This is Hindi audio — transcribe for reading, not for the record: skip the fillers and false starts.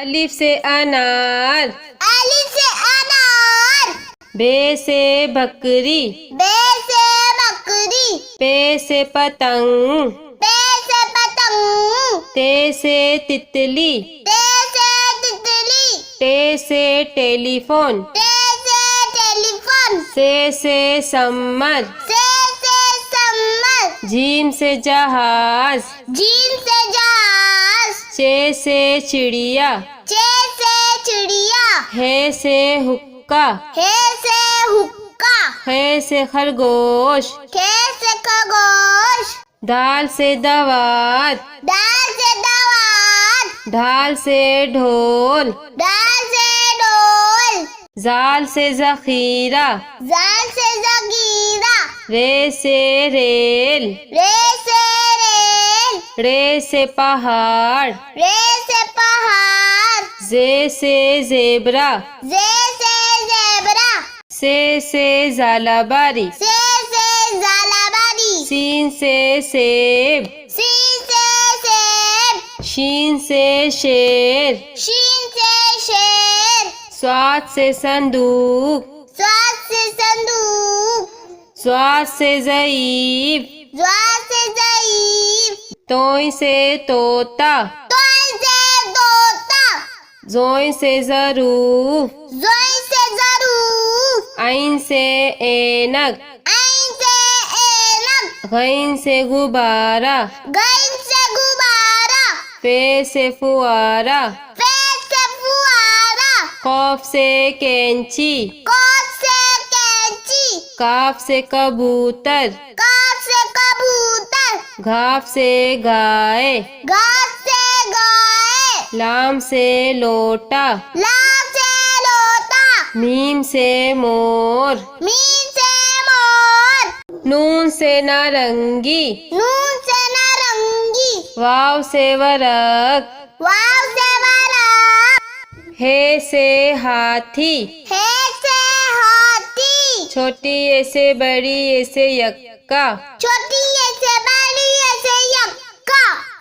अलिफ से अनार, अलिफ से अनार। बे से बकरी, बे से बकरी। पे से पतंग, पे से पतंग। ते से तितली, ते से तितली। टे से टेलीफोन, ते से टेलीफोन। से सम्मर, से सम्मर। जीम से जहाज, जीम से जहाज। चे से चिड़िया, चे से चिड़िया। हे से हुक्का, हे से हुक्का। खे से खरगोश, खे से खरगोश। दाल से दवात, दाल से दवात। ढाल से ढोल, दाल से ढोल। जाल से जखीरा, जाल से जगीरा। रे से रेल, रे से रेल। रे से पहाड़, रे से पहाड़। जे से जेबरा, जे से जेबरा। से जालाबारी, से जालाबारी। सीन से सेब, सीन से सेब। शीन से शेर, शीन से शेर। स्वाद से संदूक, स्वाद से संदूक। स्वाद से ज़ईफ, स्वाद से ज़ईफ। तोई से तोता, तोई से तोता। जोई से ज़रूफ, जोई से ज़रूफ। आइन से ऐनक, आइन से ऐनक। गैन से गुब्बारा, गैन से गुब्बारा। फे से फुआरा, फे से फुआरा। खौफ से कैंची, कौफ से कैंची। काफ से कबूतर, काफ से कबूतर। घाफ से गाय, घास से गाय। लाम से लोटा, लाम से लोटा। मीम से मोर, मीम से मोर। नून से नारंगी, नून से नारंगी। वाव से वरक, वाव से वरक। हे से हाथी, हे से हाथी। छोटी ए से बड़ी ए से यक्का, छोटी ए से बड़ी ए से यक्का।